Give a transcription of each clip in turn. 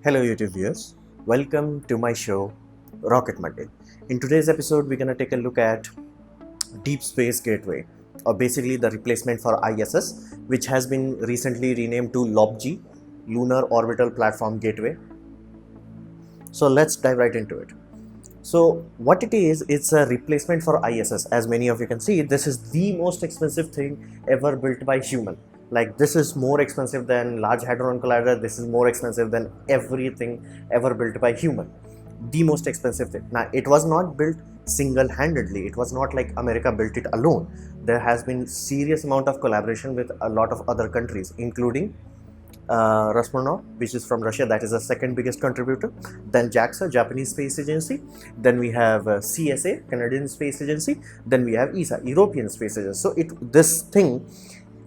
Hello YouTube viewers, welcome to my show Rocket Monday. In today's episode we're going to take a look at Deep Space Gateway, or basically the replacement for ISS, which has been recently renamed to LOP-G, Lunar Orbital Platform Gateway. So let's dive right into it. So what it is, it's a replacement for ISS. As many of you can see, this is the most expensive thing ever built by human. Like, this is more expensive than Large Hadron Collider. This is more expensive than everything ever built by human. The most expensive thing. Now, it was not built single-handedly. It was not like America built it alone. There has been serious amount of collaboration with a lot of other countries, including Astronaut, which is from Russia, that is the second biggest contributor. Then JAXA, Japanese Space Agency. Then we have CSA, Canadian Space Agency. Then we have ESA, European Space Agency. So this thing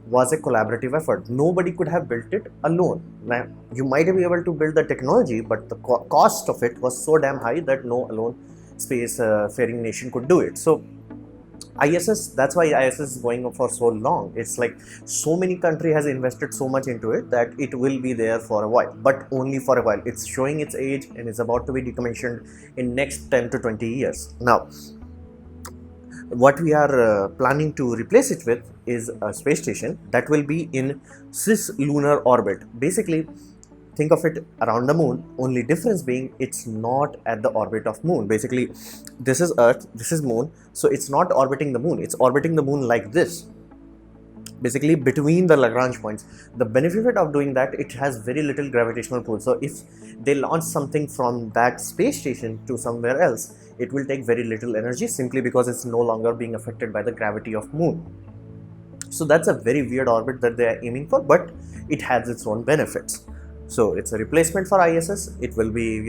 was a collaborative effort. Nobody could have built it alone. Now, you might be able to build the technology, but the cost of it was so damn high that no alone space faring nation could do it. So ISS, that's why ISS is going up for so long. It's like so many country has invested so much into it that it will be there for a while, but only for a while. It's showing its age and is about to be decommissioned in next 10 to 20 years. Now, what we are planning to replace it with is a space station that will be in cislunar orbit. Basically, think of it around the moon, only difference being it's not at the orbit of moon. Basically, this is Earth, this is moon, so it's not orbiting the moon, it's orbiting the moon like this, basically between the Lagrange points. The benefit of doing that, it has very little gravitational pull. So if they launch something from that space station to somewhere else, it will take very little energy, simply because it's no longer being affected by the gravity of moon. So that's a very weird orbit that they are aiming for, but it has its own benefits. So it's a replacement for ISS. It will be,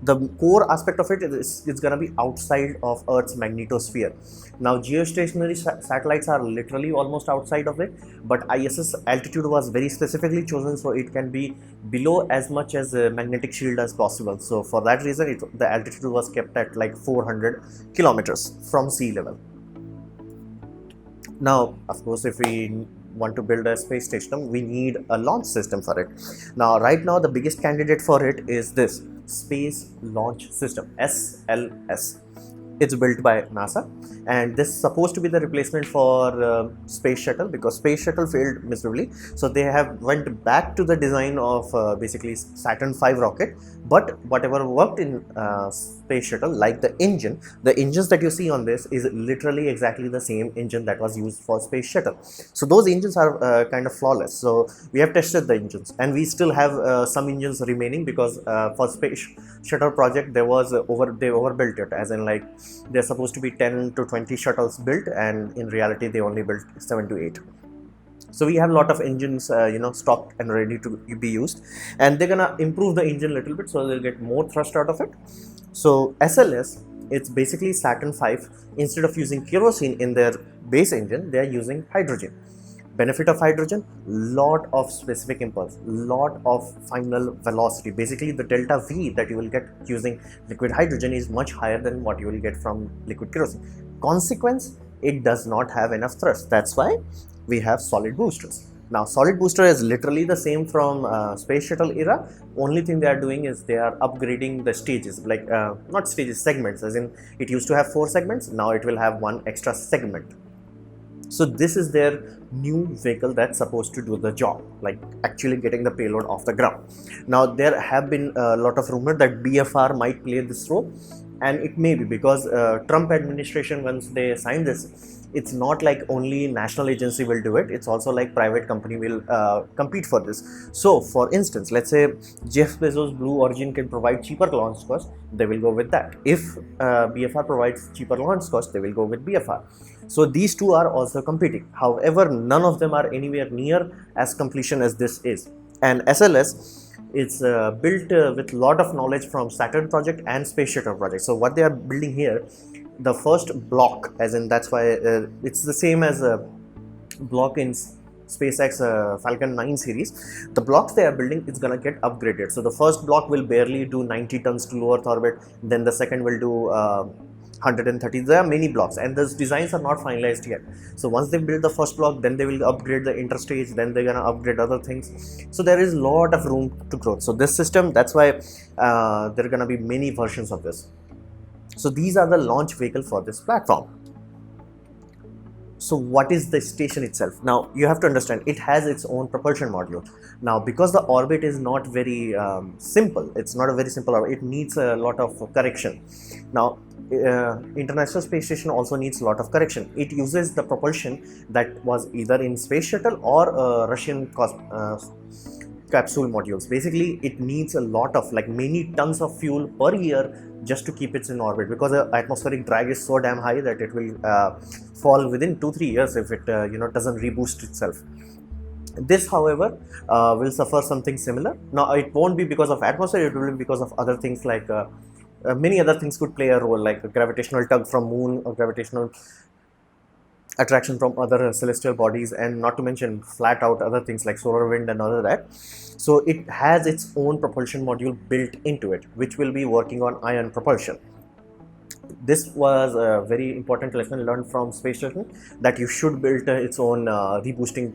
the core aspect of it is it's going to be outside of Earth's magnetosphere. Now, geostationary satellites are literally almost outside of it, but ISS altitude was very specifically chosen so it can be below as much as a magnetic shield as possible. So for that reason, the altitude was kept at like 400 kilometers from sea level. Now, of course, if we want to build a space station, we need a launch system for it. Now, right now, the biggest candidate for it is this Space Launch System, SLS. It's built by NASA, and this is supposed to be the replacement for Space Shuttle, because Space Shuttle failed miserably. So they have went back to the design of basically Saturn V rocket, but whatever worked in Space Shuttle, like the engines that you see on this is literally exactly the same engine that was used for Space Shuttle. So those engines are kind of flawless. So we have tested the engines, and we still have some engines remaining, because for Space Shuttle project they overbuilt it, as in like they're supposed to be 10 to 20 shuttles built, and in reality they only built 7 to 8. So we have a lot of engines stocked and ready to be used, and they're gonna improve the engine a little bit so they'll get more thrust out of it. So SLS, it's basically Saturn V. Instead of using kerosene in their base engine, they are using hydrogen. Benefit of hydrogen, lot of specific impulse, lot of final velocity. Basically, the delta V that you will get using liquid hydrogen is much higher than what you will get from liquid kerosene. Consequence, it does not have enough thrust. That's why we have solid boosters. Now, solid booster is literally the same from Space Shuttle era. Only thing they are doing is they are upgrading the stages, like not stages, segments, as in it used to have 4 segments, now it will have 1 extra segment. So this is their new vehicle that's supposed to do the job, like actually getting the payload off the ground. Now, there have been a lot of rumor that BFR might play this role, and it may be, because Trump administration, once they signed this, it's not like only national agency will do it, it's also like private company will compete for this. So for instance, let's say Jeff Bezos' Blue Origin can provide cheaper launch cost, they will go with that. If BFR provides cheaper launch cost, they will go with BFR. So these two are also competing. However, none of them are anywhere near as completion as this is. And SLS, it's built with a lot of knowledge from Saturn project and Space Shuttle project. So what they are building here, the first block, as in that's why it's the same as a block in SpaceX Falcon 9 series. The blocks they are building is gonna get upgraded. So the first block will barely do 90 tons to low Earth orbit. Then the second will do 130. There are many blocks, and those designs are not finalized yet. So once they build the first block, then they will upgrade the interstage, then they're gonna upgrade other things. So there is a lot of room to grow. So this system, that's why there are gonna be many versions of this. So these are the launch vehicle for this platform. So what is the station itself? Now you have to understand, it has its own propulsion module. Now because the orbit is not very simple, it's not a very simple orbit, it needs a lot of correction. Now International Space Station also needs a lot of correction. It uses the propulsion that was either in space shuttle or Russian capsule modules. Basically it needs a lot of, like, many tons of fuel per year just to keep it in orbit, because the atmospheric drag is so damn high that it will fall within 2-3 years if it doesn't reboost itself. This, however, will suffer something similar. Now it won't be because of atmosphere, it will be because of other things, like many other things could play a role, like a gravitational tug from moon or gravitational attraction from other celestial bodies, and not to mention flat out other things like solar wind and all of that. So it has its own propulsion module built into it, which will be working on ion propulsion. This was a very important lesson learned from space station, that you should build its own reboosting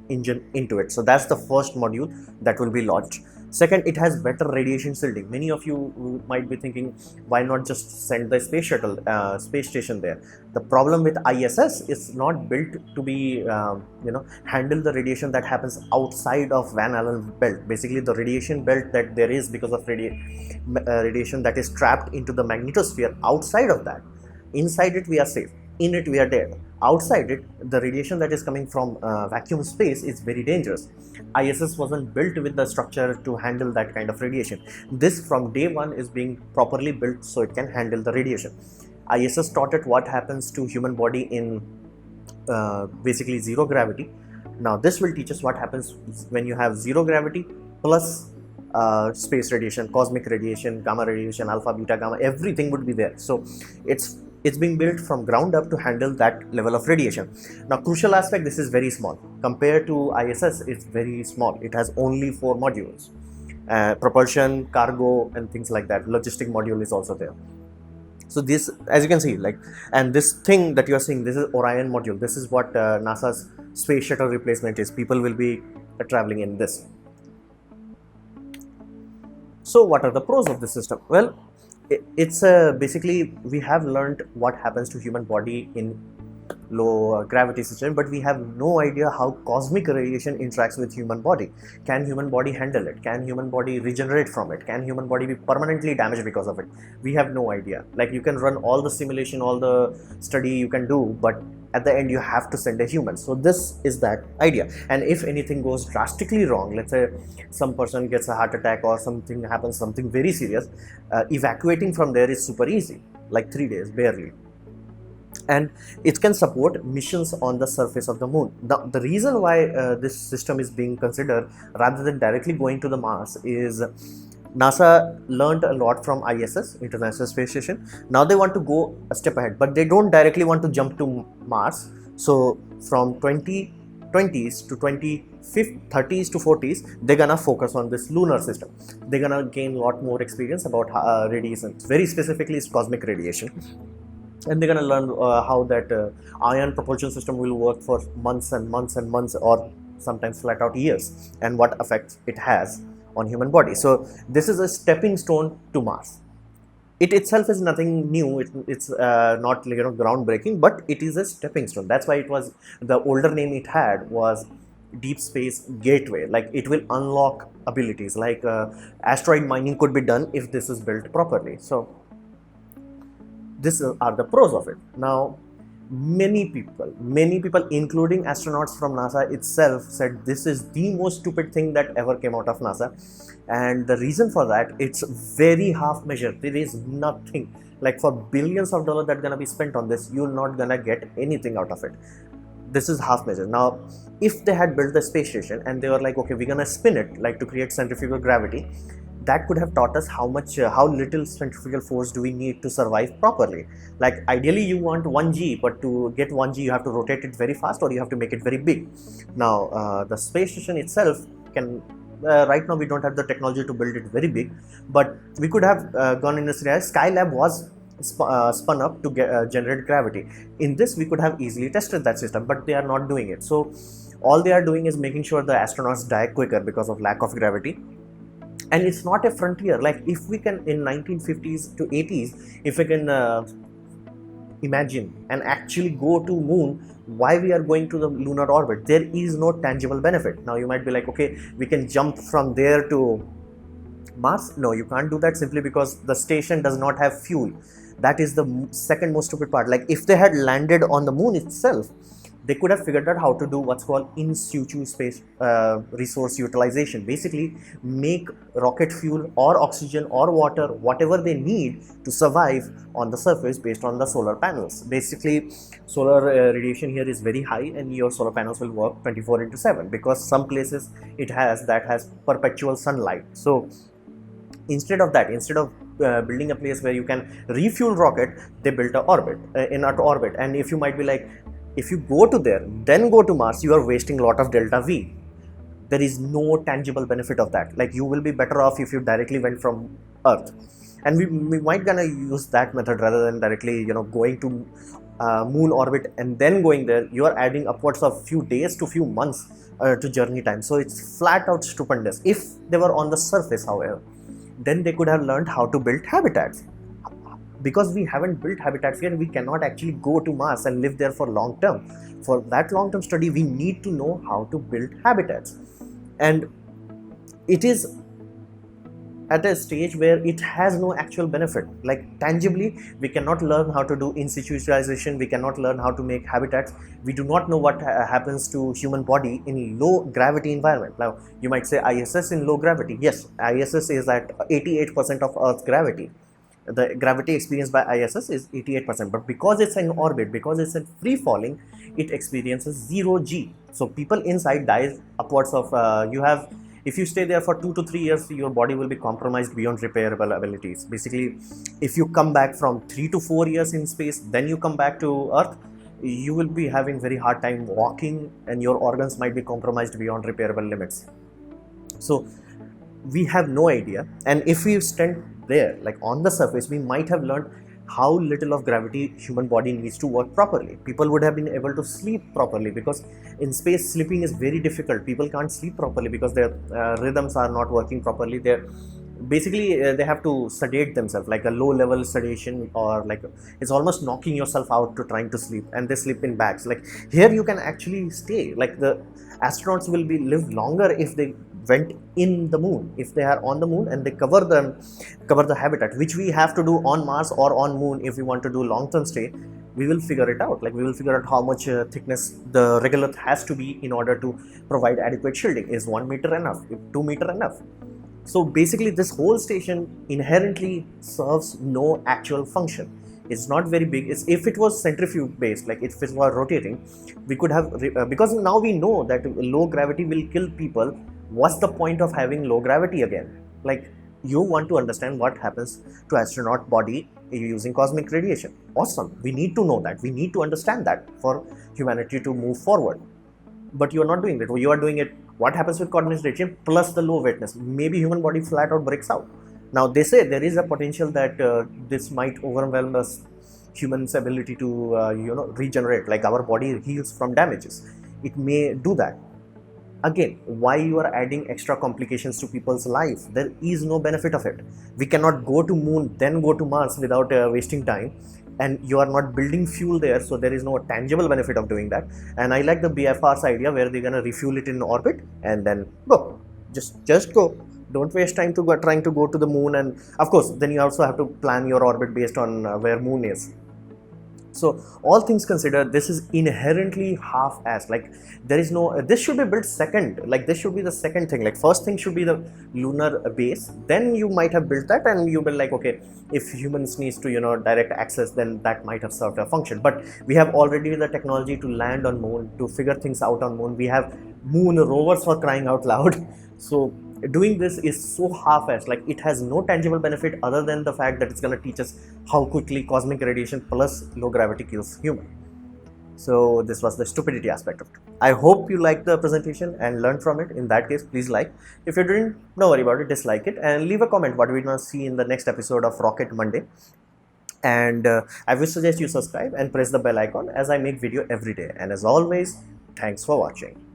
engine into it. So that's the first module that will be launched. Second, it has better radiation shielding. Many of you might be thinking, why not just send the space shuttle, space station there? The problem with ISS is not built to be, handle the radiation that happens outside of Van Allen belt. Basically, the radiation belt that there is because of radiation that is trapped into the magnetosphere. Outside of that, inside it we are safe, in it we are dead. Outside it, the radiation that is coming from vacuum space is very dangerous. ISS wasn't built with the structure to handle that kind of radiation. This, from day one, is being properly built so it can handle the radiation. ISS taught it what happens to human body in basically zero gravity. Now this will teach us what happens when you have zero gravity plus space radiation, cosmic radiation, gamma radiation, alpha, beta, gamma, everything would be there. So it's being built from ground up to handle that level of radiation. Now, crucial aspect, this is very small. Compared to ISS, it's very small. It has only 4 modules. Propulsion, cargo, and things like that. Logistic module is also there. So this, as you can see, like, and this thing that you are seeing, this is Orion module. This is what NASA's space shuttle replacement is. People will be traveling in this. So what are the pros of this system? Well, it's basically, we have learned what happens to human body in low gravity system, but we have no idea how cosmic radiation interacts with human body. Can human body handle it? Can human body regenerate from it? Can human body be permanently damaged because of it? We have no idea. Like, you can run all the simulation, all the study you can do, but at the end you have to send a human. So this is that idea. And if anything goes drastically wrong, let's say some person gets a heart attack or something happens, something very serious, evacuating from there is super easy, like 3 days barely. And it can support missions on the surface of the moon. The reason why this system is being considered rather than directly going to the Mars is NASA learned a lot from ISS, International Space Station. Now they want to go a step ahead, but they don't directly want to jump to Mars. So from 2020s to 2030s to 40s, they're gonna focus on this lunar system. They're gonna gain a lot more experience about radiation, very specifically it's cosmic radiation. And they're going to learn how that ion propulsion system will work for months and months and months, or sometimes flat out years, and what effects it has on human body. So this is a stepping stone to Mars. It itself is nothing new. It's not groundbreaking, but it is a stepping stone. That's why it was, the older name it had was Deep Space Gateway. Like, it will unlock abilities like asteroid mining could be done if this is built properly. So these are the pros of it. Now, many people, including astronauts from NASA itself, said this is the most stupid thing that ever came out of NASA. And the reason for that, it's very half measured. There is nothing, like, for billions of dollars that gonna be spent on this, you're not gonna get anything out of it. This is half measured. Now, if they had built the space station and they were like, okay, we're gonna spin it, like, to create centrifugal gravity, that could have taught us how little centrifugal force do we need to survive properly. Like, ideally you want 1G, but to get 1G you have to rotate it very fast, or you have to make it very big. Now the space station itself can, right now we don't have the technology to build it very big, but we could have gone in a scenario. Skylab was spun up to generate gravity. In this, we could have easily tested that system, but they are not doing it. So all they are doing is making sure the astronauts die quicker because of lack of gravity. And it's not a frontier. Like, if we can, in 1950s to 80s, if we can imagine and actually go to moon, why we are going to the lunar orbit? There is no tangible benefit. Now you might be like, okay, we can jump from there to Mars. No, you can't do that, simply because the station does not have fuel. That is the second most stupid part. Like, if they had landed on the moon itself, they could have figured out how to do what's called in situ space resource utilization. Basically, make rocket fuel or oxygen or water, whatever they need to survive on the surface based on the solar panels. Basically, solar radiation here is very high, and your solar panels will work 24/7, because some places it has perpetual sunlight. So instead of that, instead of building a place where you can refuel rocket, they built an orbit, in an orbit. And if you might be like, if you go to there, then go to Mars, you are wasting a lot of delta V. There is no tangible benefit of that. Like, you will be better off if you directly went from Earth. And we might gonna use that method rather than directly, going to moon orbit and then going there. You are adding upwards of few days to few months to journey time. So it's flat out stupendous. If they were on the surface, however, then they could have learned how to build habitats. Because we haven't built habitats here, we cannot actually go to Mars and live there for long term. For that long term study, we need to know how to build habitats. And it is at a stage where it has no actual benefit. Like, tangibly, we cannot learn how to do in situ utilization, we cannot learn how to make habitats. We do not know what happens to human body in low gravity environment. Now you might say ISS in low gravity. Yes, ISS is at 88% of Earth's gravity. The gravity experienced by ISS is 88%, but because it's in orbit, because it's in free falling, it experiences 0 G. So people inside dies upwards of if you stay there for 2 to 3 years, your body will be compromised beyond repairable abilities. Basically, if you come back from 3 to 4 years in space, then you come back to Earth, you will be having very hard time walking, and your organs might be compromised beyond repairable limits. So we have no idea. And if we stand there, like on the surface, we might have learned how little of gravity human body needs to work properly. People would have been able to sleep properly, because in space sleeping is very difficult. People can't sleep properly because their rhythms are not working properly. They're basically they have to sedate themselves, like a low level sedation, or like it's almost knocking yourself out to trying to sleep, and they sleep in bags. Like, here you can actually stay. Like, the astronauts will be live longer if they went in the moon, if they are on the moon and they cover the habitat, which we have to do on Mars or on moon. If we want to do long-term stay, we will figure it out. Like, we will figure out how much thickness the regolith has to be in order to provide adequate shielding. Is 1 meter enough? Is 2 meter enough? So basically, this whole station inherently serves no actual function. It's not very big. If it was centrifuge based, like if it was rotating, we could have, because now we know that low gravity will kill people. What's the point of having low gravity again? Like, you want to understand what happens to astronaut body using cosmic radiation. Awesome. We need to know that. We need to understand that for humanity to move forward. But you are not doing that. You are doing it. What happens with cosmic radiation plus the low wetness? Maybe human body flat out breaks out. Now they say there is a potential that this might overwhelm us, humans' ability to regenerate. Like, our body heals from damages. It may do that. Again, why you are adding extra complications to people's life? There is no benefit of it. We cannot go to moon then go to Mars without wasting time, and you are not building fuel there, so there is no tangible benefit of doing that. And I like the BFR's idea where they're gonna refuel it in orbit and then go. Just go. Don't waste time to trying to go to the moon. And of course, then you also have to plan your orbit based on where moon is. So all things considered, this is inherently half-assed. Like, there is no, this should be built second. Like, this should be the second thing. Like, first thing should be the lunar base. Then you might have built that, and you will like, okay, if humans needs to, direct access, then that might have served a function. But we have already the technology to land on moon, to figure things out on moon. We have moon rovers, for crying out loud. So doing this is so half-assed. Like, it has no tangible benefit other than the fact that it's going to teach us how quickly cosmic radiation plus low gravity kills human. So this was the stupidity aspect of it. I hope you liked the presentation and learned from it. In that case, please like. If you didn't, don't worry about it, dislike it, and leave a comment what we're going to see in the next episode of Rocket Monday. And I will suggest you subscribe and press the bell icon as I make video every day. And as always, thanks for watching.